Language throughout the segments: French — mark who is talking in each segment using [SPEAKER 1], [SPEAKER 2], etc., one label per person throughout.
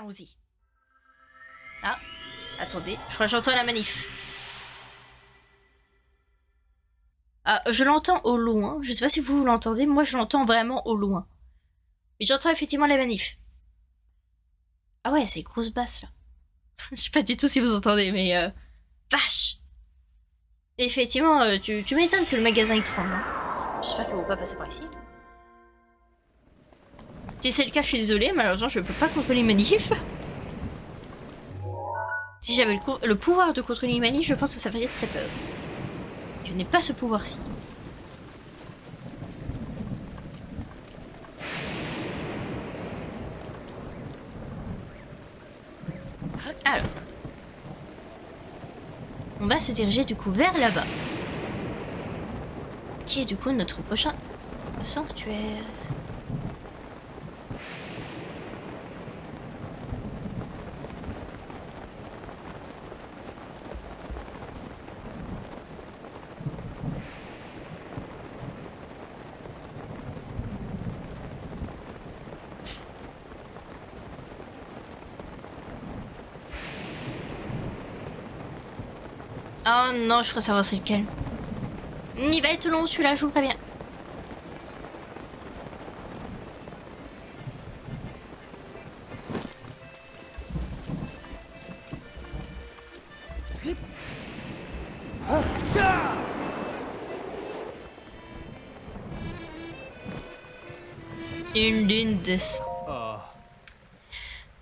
[SPEAKER 1] Allons-y. Ah, attendez, je crois que j'entends la manif. Ah, je l'entends au loin. Je sais pas si vous l'entendez, moi je l'entends vraiment au loin. Mais j'entends effectivement la manif. Ah ouais, c'est une grosse basse là. Je sais pas du tout si vous entendez, mais vache. Effectivement, tu m'étonnes que le magasin il tremble. Hein. J'espère qu'ils vont pas passer par ici. Si c'est le cas, je suis désolée, malheureusement je peux pas contrôler les manifs. Si j'avais le pouvoir de contrôler les manifs, je pense que ça ferait très peur. Je n'ai pas ce pouvoir-ci. Alors. On va se diriger du coup vers là-bas. Qui est du coup notre prochain sanctuaire. Oh non, je crois savoir c'est lequel. Il va être long celui-là, je vous préviens. Une lune de sang.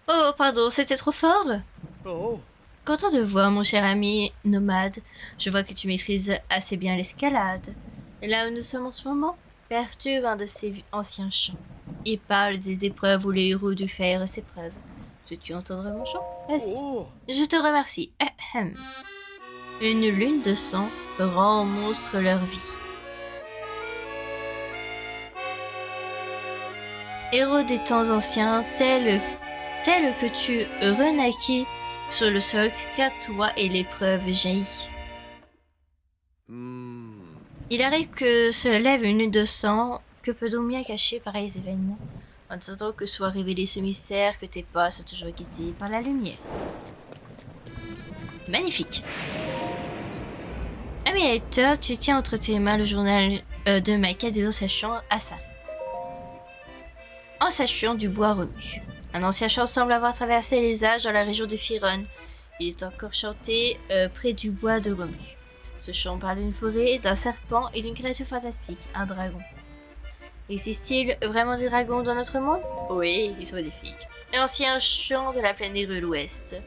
[SPEAKER 1] Oh, pardon, c'était trop fort. Content de voir, mon cher ami nomade. Je vois que tu maîtrises assez bien l'escalade. Là où nous sommes en ce moment, perturbe un de ces anciens chants. Il parle des épreuves où les héros dû faire ses preuves. Veux-tu entendre mon chant? Vas-y. Je te remercie. Ahem. Une lune de sang rend monstres leur vie. Héros des temps anciens, tel que tu renaquis sur le socle, tiens-toi et l'épreuve jaillit. Il arrive que se lève une lune de sang, que peut donc bien cacher pareils événements, en attendant que soit révélé ce mystère que tes pas sont toujours guidés par la lumière. Magnifique. Ami lecteur, tu tiens entre tes mains le journal de ma quête des anciens chants à ça. Ancien chant du bois remue. Un ancien chant semble avoir traversé les âges dans la région de Firon. Il est encore chanté près du bois de remue. Ce chant parle d'une forêt, d'un serpent et d'une créature fantastique, un dragon. Existe-t-il vraiment des dragons dans notre monde? Oui, ils sont magnifiques. L'ancien chant de la plaine des rues ouest.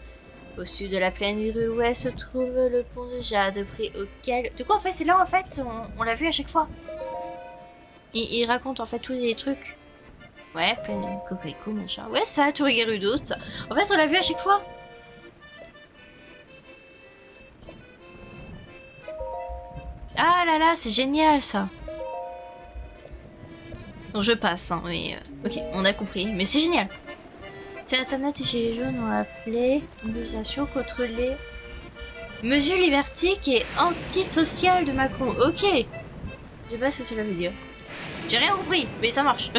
[SPEAKER 1] Au sud de la plaine des rues ouest se trouve le pont de Jade, près auquel... Du coup, en fait, c'est là, en fait, on l'a vu à chaque fois. Il raconte, en fait, tous les trucs. Ouais, plein de cocorico, machin. Ouais, ça, Tour Gerudo, ça. En fait, on l'a vu à chaque fois. Ah là là, c'est génial, ça. Bon, je passe, hein, mais... ok, on a compris, mais c'est génial. C'est Internet et chez les jaunes ont appelé mobilisation contre les mesures libertiques et antisociales de Macron. Ok. Je sais pas ce que cela veut dire. J'ai rien compris, mais ça marche.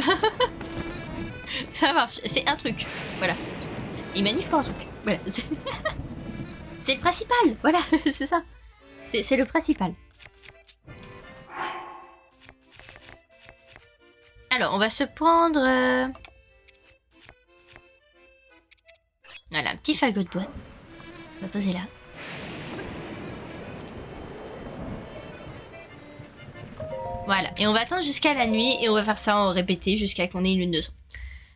[SPEAKER 1] Ça marche, c'est un truc. Voilà. Il manifeste pour un truc. Voilà. C'est le principal, voilà, c'est ça. C'est le principal. Alors, on va se prendre... Voilà, un petit fagot de bois. On va poser là. Voilà, et on va attendre jusqu'à la nuit et on va faire ça en répété jusqu'à qu'on ait une lune de sang.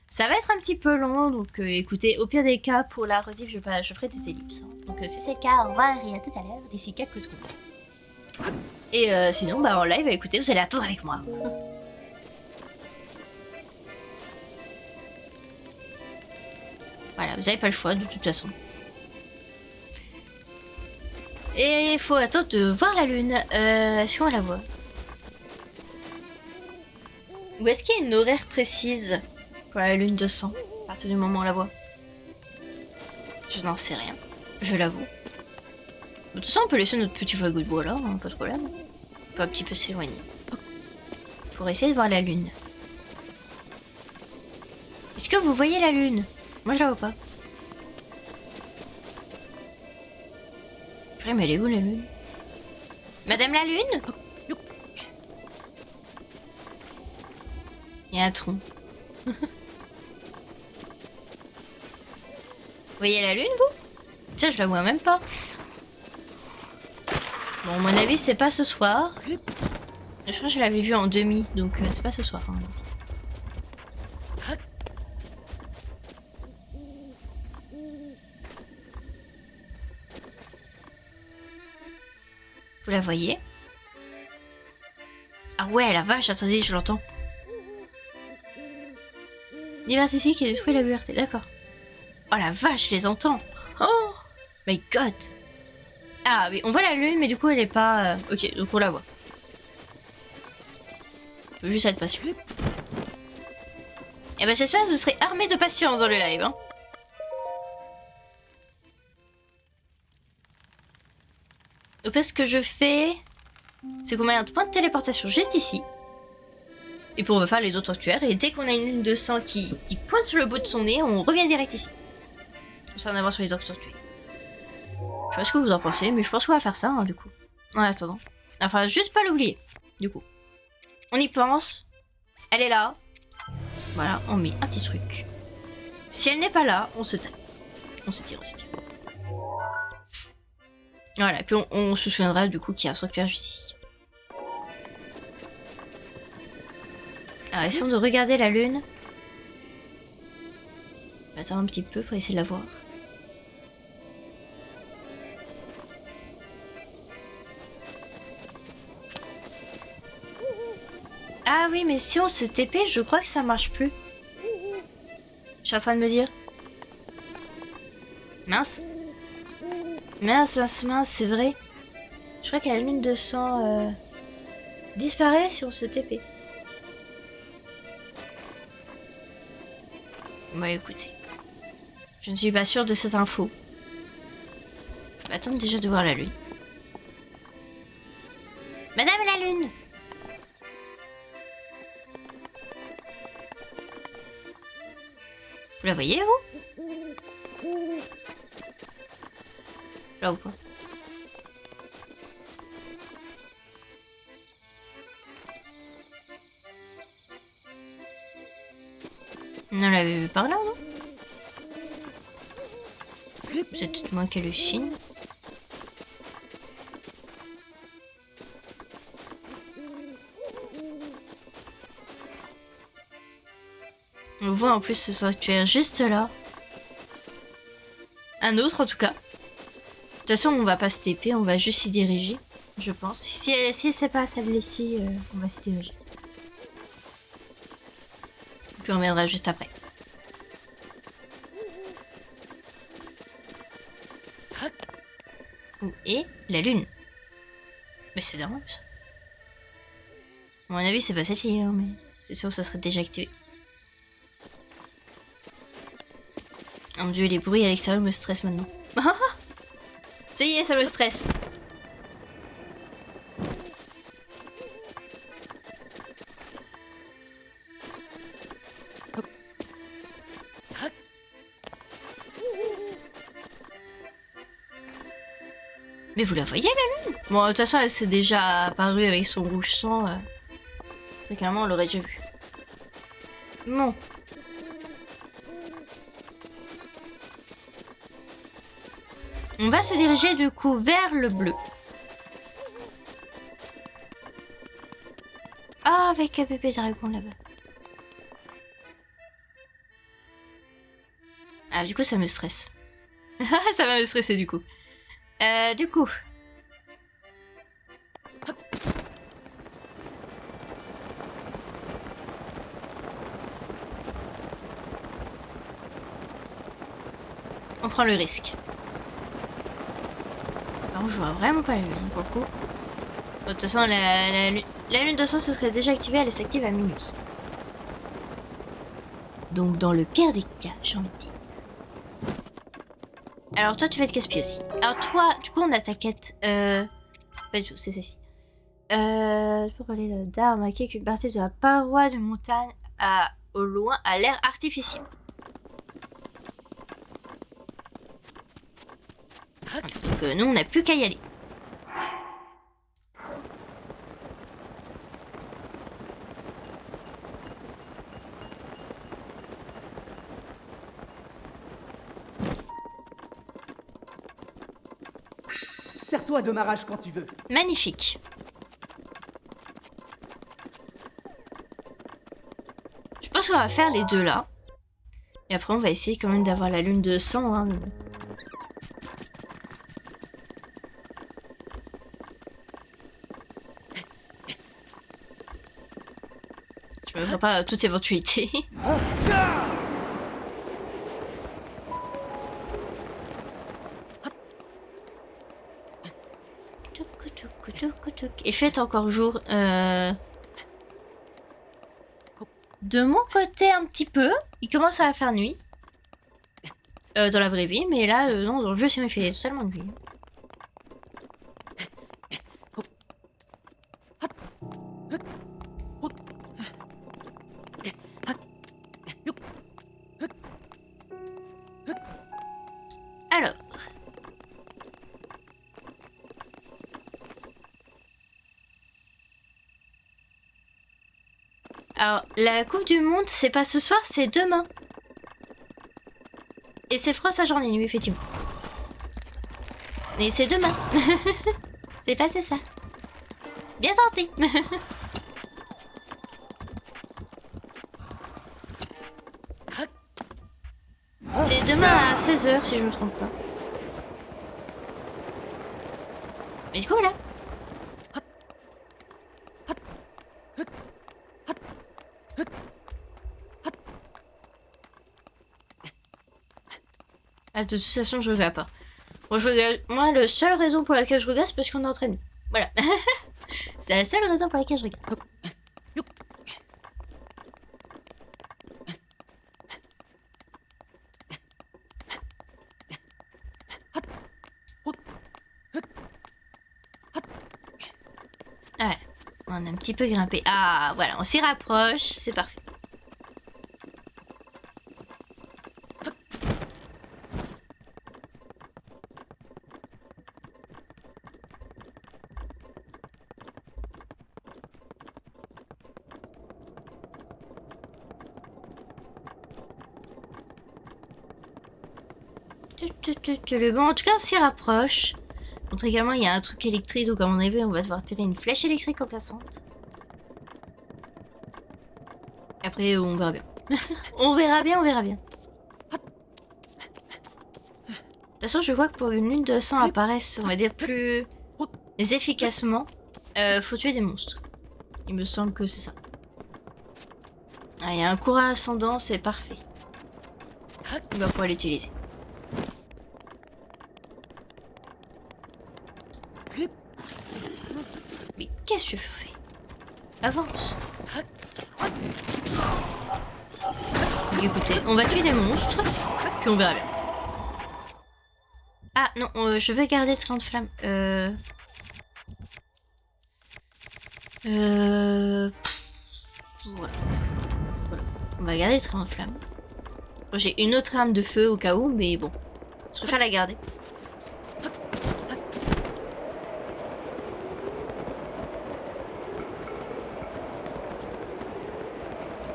[SPEAKER 1] Ça va être un petit peu long, donc écoutez, au pire des cas, pour la rediff, je ferai des ellipses. Hein. Donc si c'est le cas, au revoir et à tout à l'heure, d'ici quelques secondes. Et sinon, bah en live, écoutez, vous allez attendre avec moi. Voilà, vous n'avez pas le choix de toute façon. Et il faut attendre de voir la lune. Est-ce qu'on la voit? Ou est-ce qu'il y a une horaire précise pour la lune de sang, à partir du moment où on la voit? Je n'en sais rien, je l'avoue. De toute façon, on peut laisser notre petit fagot de bois là, hein, pas de problème. On peut un petit peu s'éloigner. Pour essayer de voir la lune. Est-ce que vous voyez la lune? Moi je la vois pas. Purée, mais elle est où la lune? Madame la lune? Il y a un tronc. Vous voyez la lune, vous? Tiens, je la vois même pas. Bon, à mon avis, c'est pas ce soir. Je crois que je l'avais vue en demi, donc c'est pas ce soir. Hein. Vous la voyez? Ah ouais, la vache, attendez, je l'entends. L'univers ici qui détruit la puberté, d'accord. Oh la vache, je les entends. Oh my god. Ah oui, on voit la lune, mais du coup elle est pas... Ok, donc on la voit. Faut juste être patient. Et ben j'espère que vous serez armés de patience dans le live. Hein. Donc ce que je fais, c'est qu'on met un point de téléportation juste ici. Et puis on va faire les autres tueurs. Et dès qu'on a une lune de sang qui pointe sur le bout de son nez, on revient direct ici. Comme ça on avance sur les autres tués. Je sais pas ce que vous en pensez, mais je pense qu'on va faire ça hein, du coup. En attendant. Enfin, juste pas l'oublier. Du coup. On y pense. Elle est là. Voilà, on met un petit truc. Si elle n'est pas là, on se tape. On se tire, on se tire. Voilà, puis on se souviendra du coup qu'il y a un sanctuaire juste ici. Alors, essayons de regarder la lune. Attends un petit peu pour essayer de la voir. Ah oui, mais si on se TP, je crois que ça marche plus. Je suis en train de me dire. Mince. Mince, mince, mince, c'est vrai. Je crois que la lune de sang disparaît si on se TP. Bah écoutez. Je ne suis pas sûre de cette info. Je vais attendre déjà de voir la lune. Madame la lune! Vous la voyez, vous? Là ou pas? On l'avait vu par là, non? C'est peut-être moi qui hallucine. On voit en plus ce sanctuaire juste là. Un autre en tout cas. De toute façon, on va pas se TP, on va juste s'y diriger, je pense. Si c'est pas celle-ci, on va s'y diriger. Puis on reviendra juste après. Où est la lune? Mais c'est dingue ça. À mon avis, c'est pas celle-ci, hein, mais c'est sûr que ça serait déjà activé. Oh mon dieu, les bruits à l'extérieur me stressent maintenant. Ça y est, ça me stresse. Mais vous la voyez la lune? Bon, de toute façon, elle s'est déjà apparue avec son rouge sang. C'est clairement, on l'aurait déjà vu. Bon. On va se diriger du coup vers le bleu. Ah, avec un bébé dragon là-bas. Ah, du coup, ça me stresse. Ça va me stresser du coup. Du coup. On prend le risque. Par contre, je vois vraiment pas la lune pour le coup. De toute façon, la lune de sang se serait déjà activée, elle s'active à minuit. Donc, dans le pire des cas, j'ai envie de dire. Alors, toi, tu vas être casse-pied aussi. Alors, toi, du coup, on a ta quête. Pas du tout, c'est celle-ci. Pour parler d'art marqué qu'une partie de la paroi de montagne au loin a l'air artificielle. Donc nous, on n'a plus qu'à y aller.
[SPEAKER 2] Sers-toi de ma rage quand tu veux.
[SPEAKER 1] Magnifique. Je pense qu'on va faire les deux là. Et après, on va essayer quand même d'avoir la lune de sang. Hein. Je me prépare à toute éventualité. Il fait encore jour. De mon côté, un petit peu. Il commence à faire nuit. Dans la vraie vie, mais là, non, dans le jeu, il fait totalement nuit. Alors. Alors, la Coupe du Monde, c'est pas ce soir, c'est demain. Et c'est froid sa journée nuit, effectivement. Mais c'est demain. C'est pas ce soir. Bien tenté. C'est demain à 16h, si je me trompe pas. Mais du coup, voilà. Ah, de toute façon, je regarde pas. Moi, moi, la seule raison pour laquelle je regarde, c'est parce qu'on est entraîné. Voilà. C'est la seule raison pour laquelle je regarde. Voilà. On a un petit peu grimpé. Ah, voilà, on s'y rapproche, c'est parfait. Bon, en tout cas, on s'y rapproche. Montre également, il y a un truc électrique, donc à mon avis, on va devoir tirer une flèche électrique remplaçante. Après, on verra bien. On verra bien, on verra bien. De toute façon, je vois que pour une lune de sang apparaisse, on va dire, plus efficacement, faut tuer des monstres. Il me semble que c'est ça. Ah, il y a un courant ascendant, c'est parfait. On va pouvoir l'utiliser. Mais qu'est-ce que tu fais? Avance. Écoutez, on va tuer des monstres, puis on verra bien. Ah non, je vais garder le train de flamme. Voilà. On va garder le train de flamme. J'ai une autre arme de feu au cas où, mais bon. Je préfère la garder.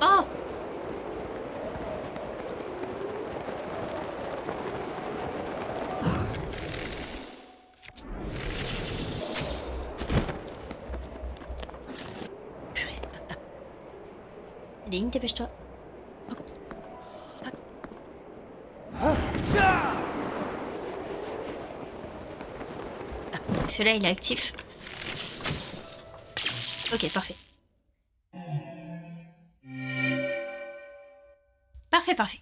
[SPEAKER 1] Oh! Purée. Link, dépêche-toi. Celui-là, il est actif. Ok, parfait. Parfait, parfait.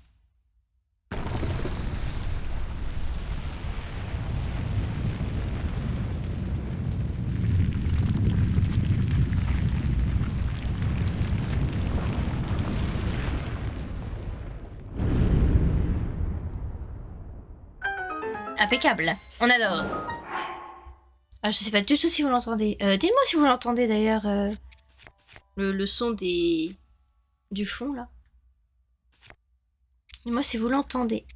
[SPEAKER 1] Impeccable. On adore. Ah, je sais pas du tout si vous l'entendez. Dites-moi si vous l'entendez d'ailleurs. Le son du fond là. Dites-moi si vous l'entendez.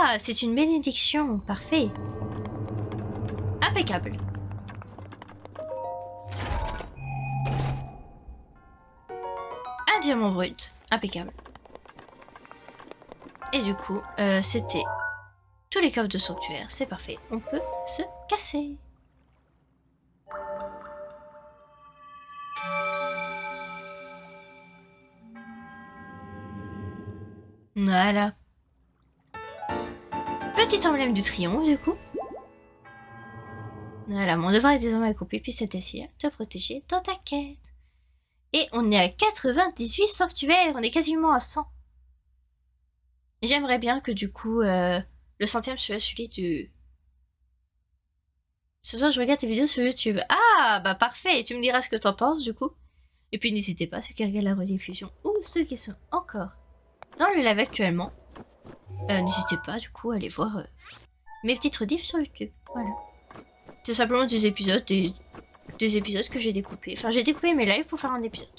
[SPEAKER 1] Ah, c'est une bénédiction. Parfait. Impeccable. Un diamant brut. Impeccable. Et du coup, c'était tous les coffres de sanctuaire. C'est parfait. On peut se casser. Voilà. Petit emblème du triomphe, du coup. Voilà, mon devoir est désormais accompli, puis c'est ainsi à te protéger dans ta quête. Et on est à 98 sanctuaires, on est quasiment à 100. J'aimerais bien que du coup, le centième soit celui du... Ce soir, je regarde tes vidéos sur YouTube. Ah, bah parfait, tu me diras ce que t'en penses du coup. Et puis n'hésitez pas, ceux qui regardent la rediffusion ou ceux qui sont encore dans le live actuellement, n'hésitez pas du coup à aller voir mes petites rediffs sur YouTube. Voilà. C'est simplement des épisodes, des épisodes que j'ai découpés. Enfin, j'ai découpé mes lives pour faire un épisode.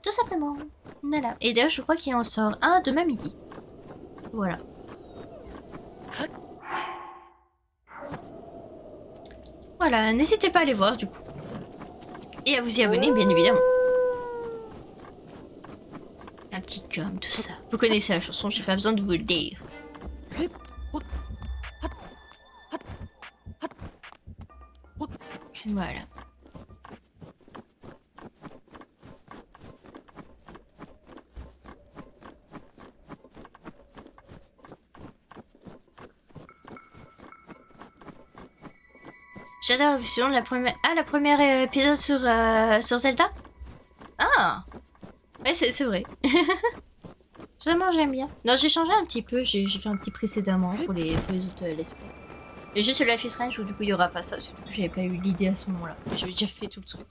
[SPEAKER 1] Tout simplement. Voilà. Et d'ailleurs, je crois qu'il en sort un demain midi. Voilà. Voilà, n'hésitez pas à aller voir du coup. Et à vous y abonner, bien évidemment. Un petit com, tout ça. Vous connaissez la chanson, j'ai pas besoin de vous le dire. Voilà. J'adore la vision de la première... Ah, la première épisode sur Zelda. Ah. Ouais, c'est vrai. Vraiment, j'aime bien. Non, j'ai changé un petit peu. J'ai fait un petit précédemment pour les autres let's play. Et juste Life is Strange où du coup il y aura pas ça. Parce que du coup j'avais pas eu l'idée à ce moment-là. J'avais déjà fait tout le truc.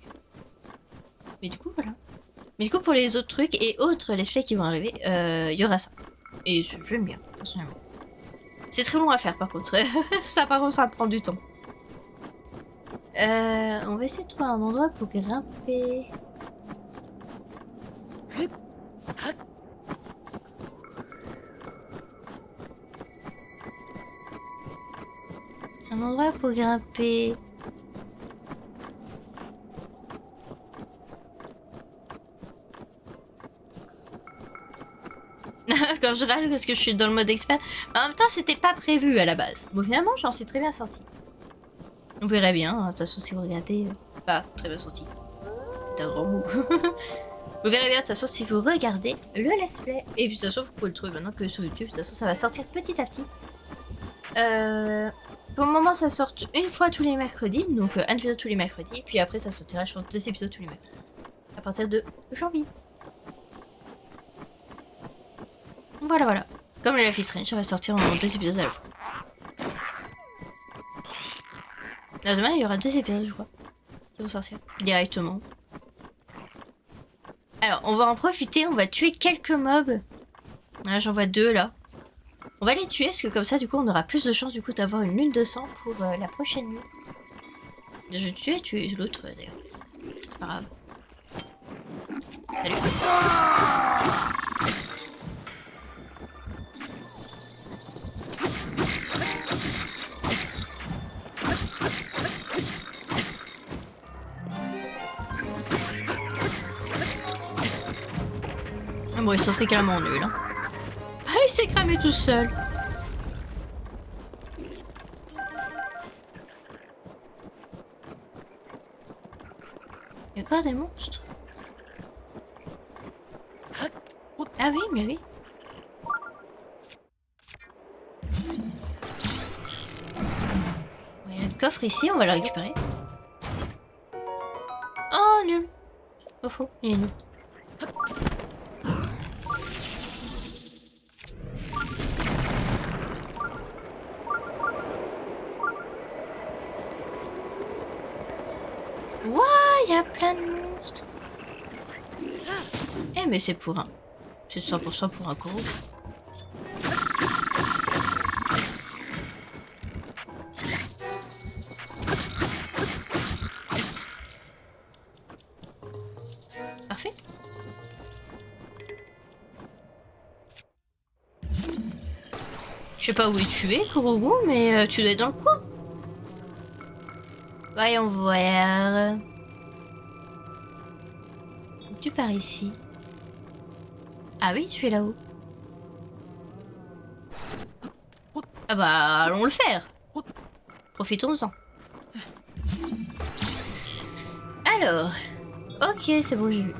[SPEAKER 1] Mais du coup voilà. Mais du coup pour les autres trucs et autres let's play qui vont arriver, il y aura ça. Et j'aime bien, personnellement. C'est très long à faire par contre. Ça par contre ça prend du temps. On va essayer de trouver un endroit pour grimper. Un endroit pour grimper. Quand je râle parce que je suis dans le mode expert. En même temps, c'était pas prévu à la base. Bon, finalement, j'en suis très bien sortie. Vous verrez bien, hein, de toute façon, si vous regardez. Pas très bien sorti. C'est un grand mot. Vous verrez bien, de toute façon, si vous regardez le let's play. Et puis, de toute façon, vous pouvez le trouver maintenant que sur YouTube. De toute façon, ça va sortir petit à petit. Pour le moment, ça sort une fois tous les mercredis. Donc, un épisode tous les mercredis. Et puis après, ça sortira, je pense, 2 épisodes tous les mercredis. À partir de janvier. Voilà, voilà. Comme le Life is Strange, ça va sortir en 2 épisodes à la fois. Là, demain, il y aura 2 épisodes, je crois, qui vont sortir directement. Alors, on va en profiter, on va tuer quelques mobs. Là, j'en vois 2, là. On va les tuer, parce que comme ça, du coup, on aura plus de chances, du coup, d'avoir une lune de sang pour la prochaine nuit. Je vais tuer l'autre, d'ailleurs. C'est pas grave. Salut. Bon, ils sont très clairement nuls. Hein. Ah, il s'est cramé tout seul. Il y a encore des monstres. Ah oui, mais oui. Il y a un coffre ici, on va le récupérer. Oh, nul. Oh, faux, il est nul. Ouah, il y a plein de monstres. Eh, mais c'est pour un... C'est 100% pour un coraux. Parfait. sais pas où tu es, Kurugu, mais tu dois être dans le coin. Voyons voir. Tu pars ici. Ah oui, tu es là-haut. Ah bah, allons le faire. Profitons-en. Alors. Ok, c'est bon, j'ai vu.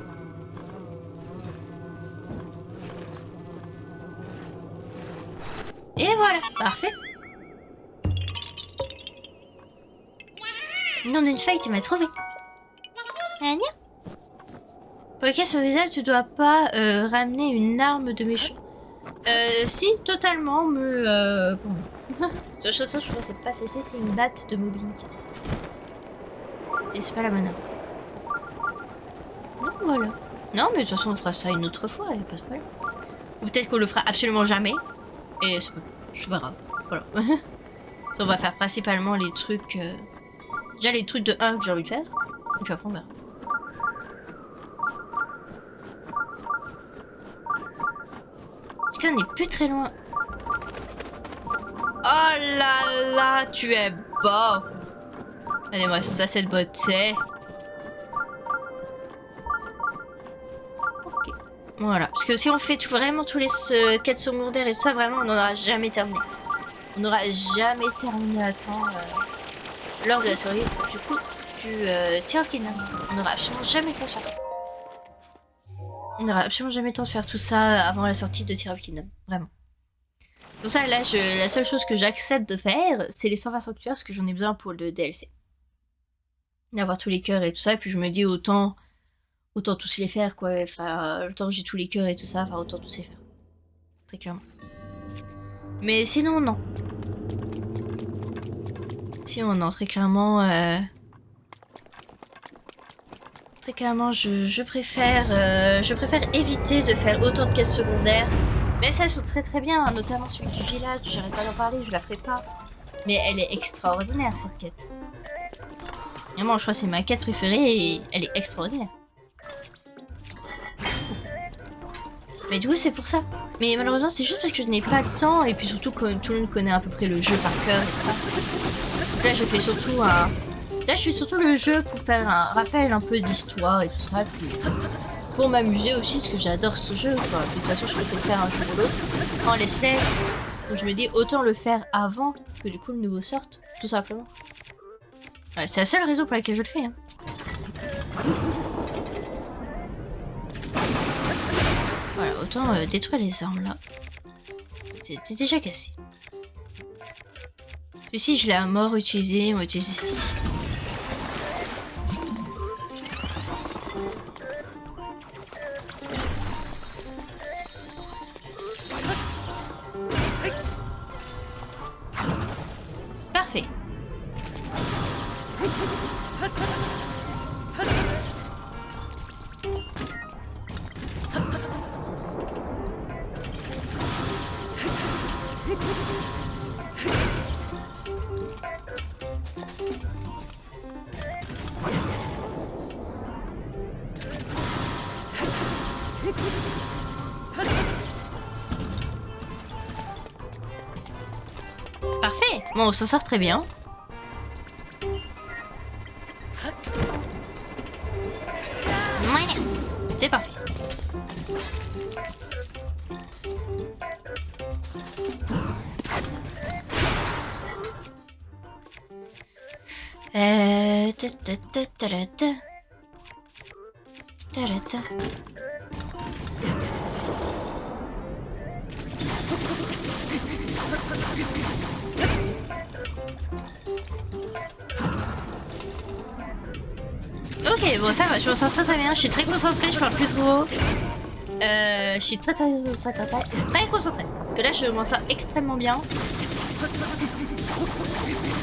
[SPEAKER 1] Et voilà, parfait. Nom d'une feuille, tu m'as trouvé. Anya. Pour lequel sur le visage, tu dois pas ramener une arme de méchant. Si, totalement, mais bon. La chose que je pensais pas celle-ci, c'est une batte de Moblink. Et c'est pas la bonne arme. Donc voilà. Non, mais de toute façon, on fera ça une autre fois, y a pas de problème. Ou peut-être qu'on le fera absolument jamais. Et c'est pas grave. Voilà. On va faire principalement les trucs. Déjà les trucs de 1 que j'ai envie de faire. Et puis après on verra. En tout cas, on est plus très loin. Oh là là, tu es beau. Allez-moi ça, cette beauté. Ok. Voilà. Parce que si on fait vraiment tous les quêtes secondaires et tout ça, vraiment, on n'aura jamais terminé. On n'aura jamais terminé à temps lors de la série du coup du Tear of Kingdom. On n'aura absolument jamais le temps de faire ça. On n'aura absolument jamais le temps de faire tout ça avant la sortie de Tear of Kingdom. Vraiment. Pour ça, là, la seule chose que j'accepte de faire, c'est les 120 sanctuaires, parce que j'en ai besoin pour le DLC. D'avoir tous les cœurs et tout ça, et puis je me dis autant tous les faire, quoi. Enfin, autant que j'ai tous les cœurs et tout ça, enfin, autant tous les faire. Très clairement. Mais sinon, non. Sinon, non, très clairement... Très clairement, je préfère éviter de faire autant de quêtes secondaires. Mais ça, elles sont très très bien, hein, notamment celui du village, j'arrête pas d'en parler, je la ferai pas. Mais elle est extraordinaire, cette quête. Vraiment, je crois que c'est ma quête préférée et elle est extraordinaire. Mais du coup, c'est pour ça. Mais malheureusement, c'est juste parce que je n'ai pas le temps, et puis surtout que tout le monde connaît à peu près le jeu par cœur et tout ça. Donc là, je fais surtout un... Là, je fais surtout le jeu pour faire un rappel un peu d'histoire et tout ça, puis pour m'amuser aussi, parce que j'adore ce jeu, quoi. De toute façon, je souhaitais le faire un jour ou l'autre en let's play. Donc je me dis, autant le faire avant que du coup le nouveau sorte, tout simplement. Ouais, c'est la seule raison pour laquelle je le fais. Hein. Voilà, autant détruire les armes là. C'était déjà cassé. Celui-ci, je l'ai à mort utilisé, on va utiliser ceci. Parfait. Parfait. Bon, on s'en sort très bien. Voilà. C'est parfait. Ok, bon ça va, je me sens très très bien, je suis très concentrée, je parle plus trop. Je suis très concentrée. Parce que là je m'en sors extrêmement bien.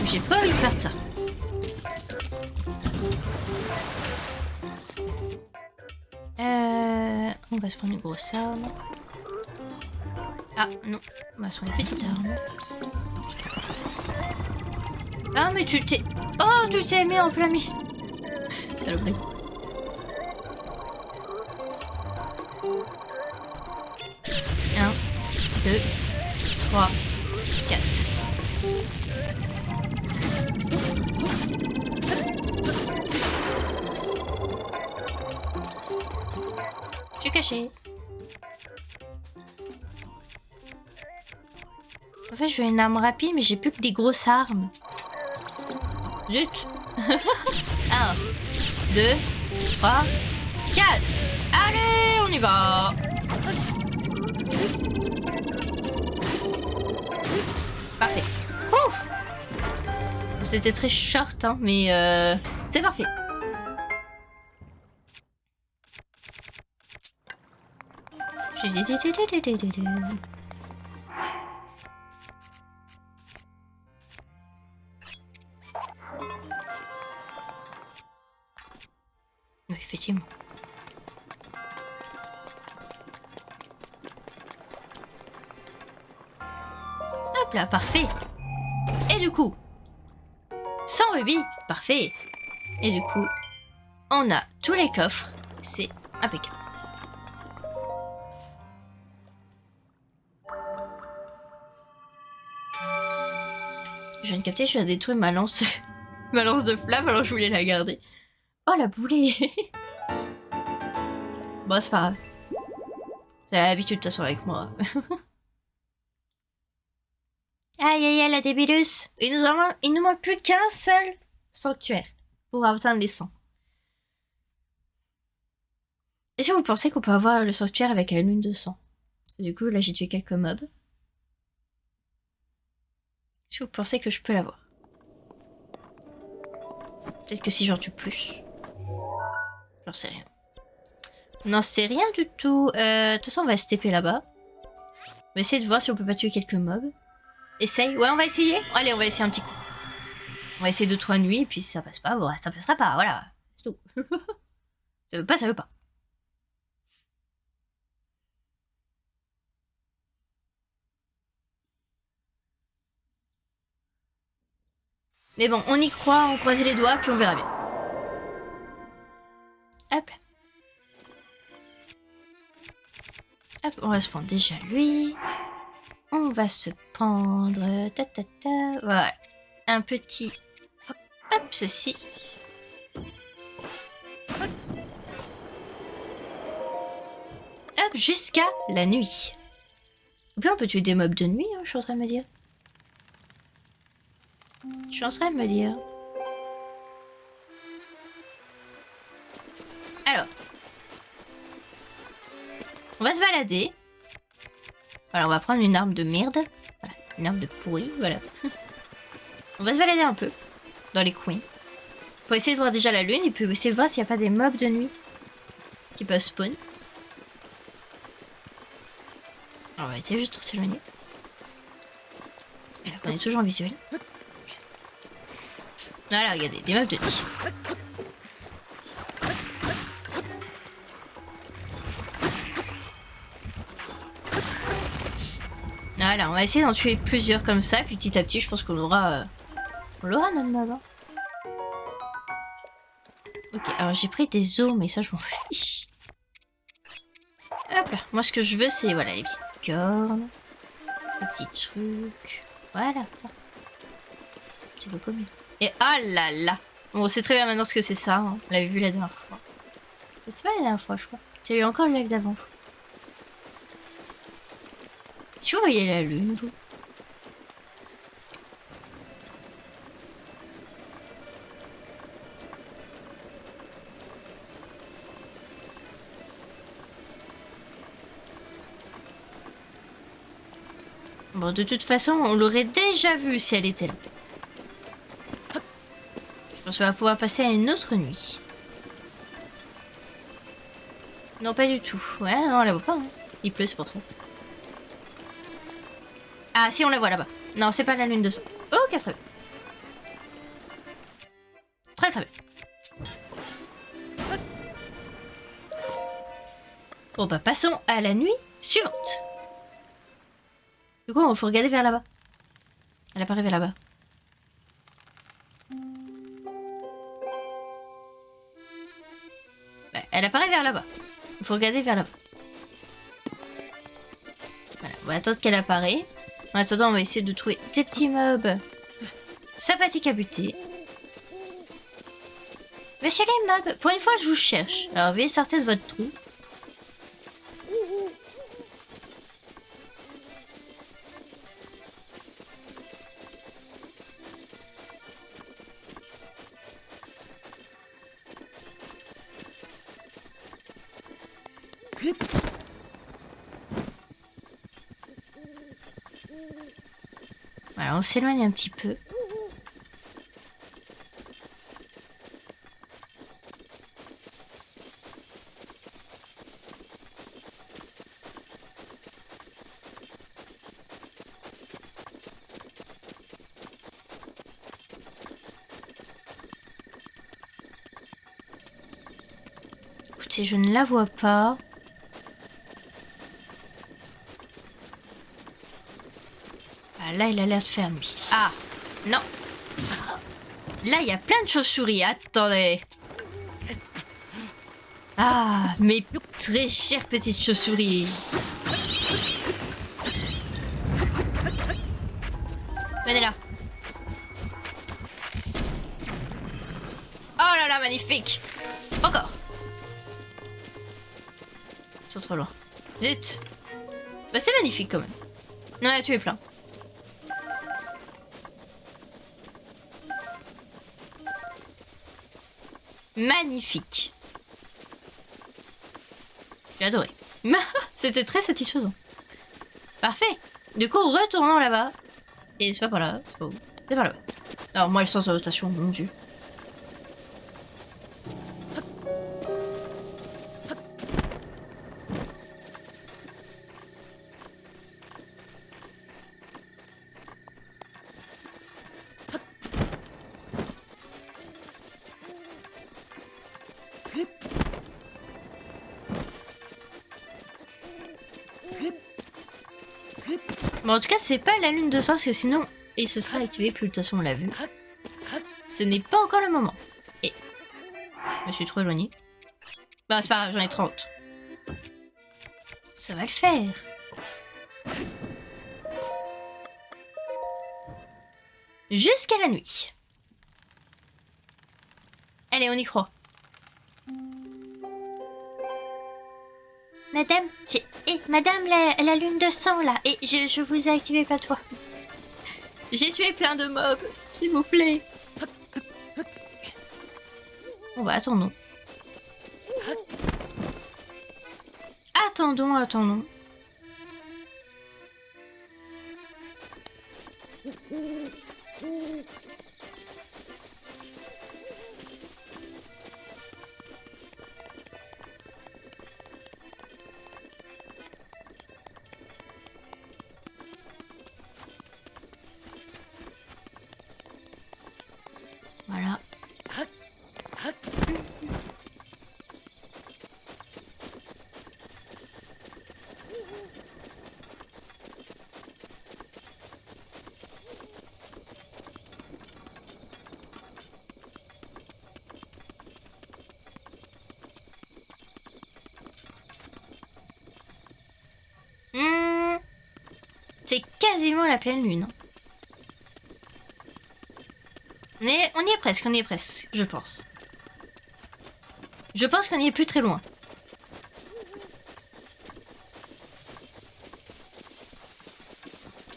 [SPEAKER 1] J'ai pas envie de perdre ça. On va se prendre une grosse arme. Ah non, on va se prendre une petite arme. Ah mais tu t'es... Oh, tu t'es mis en plein milieu. Saloperie. Un, deux, trois, 4. Je suis caché. En fait, je veux une arme rapide, mais j'ai plus que des grosses armes. Zut. 1, 2, 3, 4. Allez, on y va. Parfait. Ouf. C'était très short, hein, mais c'est parfait. Oui, effectivement. Hop là, parfait. Et du coup, 100 rubis, parfait. Et du coup, on a tous les coffres. C'est impeccable. Je viens de capter, je viens de détruire ma lance, ma lance de flamme, alors je voulais la garder. Oh la boulée. Bon, c'est pas grave. C'est l'habitude de toute façon avec moi. Aïe aïe aïe, la débilus. Il nous manque plus qu'un seul sanctuaire pour atteindre les 100. Est-ce que vous pensez qu'on peut avoir le sanctuaire avec la lune de sang? Du coup, là j'ai tué quelques mobs. Est-ce que vous pensez que je peux l'avoir? Peut-être que si j'en tue plus. J'en sais rien. Non, c'est rien du tout. De toute façon, on va se TP là-bas. On va essayer de voir si on peut pas tuer quelques mobs. Essaye. Ouais, on va essayer. Allez, on va essayer un petit coup. On va essayer 2-3 nuits, et puis si ça passe pas, bon, ça passera pas, voilà. C'est tout. Ça veut pas, ça veut pas. Mais bon, on y croit, on croise les doigts, puis on verra bien. Hop. Hop, on va se prendre déjà lui. On va se prendre... Ta, ta, ta. Voilà. Un petit... Hop, ceci. Hop, jusqu'à la nuit. Ou bien on peut tuer des mobs de nuit, hein, je suis en train de me dire. Je suis en train de me dire. Alors. On va se balader. Voilà, on va prendre une arme de merde. Voilà, une arme de pourri, voilà. On va se balader un peu. Dans les coins. Pour essayer de voir déjà la lune et puis essayer de voir s'il n'y a pas des mobs de nuit. Qui peuvent spawn. Alors, on va essayer juste de s'éloigner. Et là, on est toujours en visuel. Voilà, regardez, des mobs de nuit. Voilà, on va essayer d'en tuer plusieurs comme ça, puis petit à petit, je pense qu'on aura... On l'aura notre mob. Hein. Ok, alors j'ai pris des os, mais ça je m'en fiche. Hop là, moi ce que je veux c'est, voilà, les petites cornes, les petits trucs, voilà, ça. C'est beaucoup mieux. Et oh là là. Bon, on sait très bien maintenant ce que c'est ça, hein. On l'avait vu la dernière fois. C'est pas la dernière fois, je crois. J'ai eu encore le live d'avant. Si vous voyez la lune, vous. Bon, de toute façon, on l'aurait déjà vue si elle était là. Je pense qu'on va pouvoir passer à une autre nuit. Non, pas du tout. Ouais, non, on la voit pas. Hein. Il pleut, c'est pour ça. Ah, si, on la voit là-bas. Non, c'est pas la lune de sang. Ok, très bien. Très très bien. Bon, bah, passons à la nuit suivante. Du coup, il faut regarder vers là-bas. Elle apparaît vers là-bas. Elle apparaît vers là-bas. Il faut regarder vers là-bas. Voilà, on va attendre qu'elle apparaît. En attendant, on va essayer de trouver des petits mobs sympathiques à buter. Mais chez les mobs, pour une fois, je vous cherche. Alors, veuillez sortir de votre trou. Voilà, on s'éloigne un petit peu. Écoutez, je ne la vois pas. Ah, là, il a l'air de faire nuit. Ah, non. Là, il y a plein de chauves-souris. Attendez. Ah, mes très chères petites chauves-souris. Venez là. Oh là là, magnifique. Encore. Ils sont trop loin. Zut. Bah, c'est magnifique quand même. Non, là, tu es plein. Magnifique. J'ai adoré. C'était très satisfaisant. Parfait. Du coup, retournons là-bas. Et c'est pas par là, c'est pas où. C'est par là-bas. Alors moi, le sens de rotation, mon dieu. Bon, en tout cas, c'est pas la lune de sang, parce que sinon, il se sera activé, plus de toute façon, on l'a vu. Ce n'est pas encore le moment. Et... je me suis trop éloignée. Bah, c'est pas grave, j'en ai 30. Ça va le faire. Jusqu'à la nuit. Allez, on y croit. Madame, madame la lune de sang là, et je vous ai activé plein de fois. J'ai tué plein de mobs, s'il vous plaît. Bon bah attendons. Attendons. Voilà. C'est quasiment la pleine lune. Mais on y est presque, je pense. Je pense qu'on n'y est plus très loin.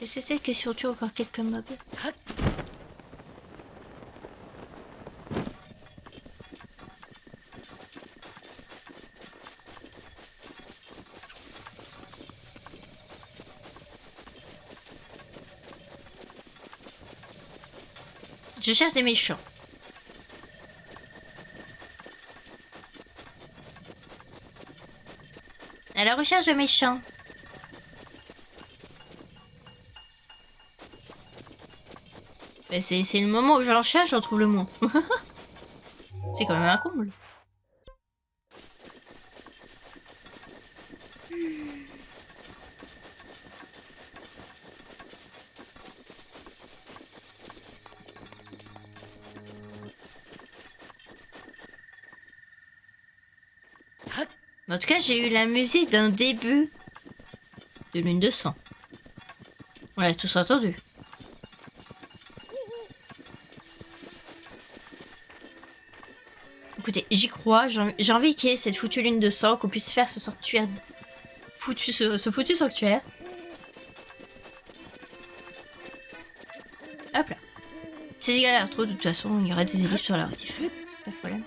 [SPEAKER 1] J'essaie que surtout encore quelques mobs. Je cherche des méchants. À la recherche de méchants. Ben c'est le moment où j'en cherche, j'en trouve le moins. C'est quand même un comble. En tout cas, j'ai eu la musique d'un début de lune de sang. On l'a tous entendu. Écoutez, j'y crois. J'ai envie qu'il y ait cette foutue lune de sang, qu'on puisse faire ce sanctuaire. Ce foutu sanctuaire. Hop là. Si je galère trop, de toute façon, il y aura des ellipses sur la rétif. Pas de problème.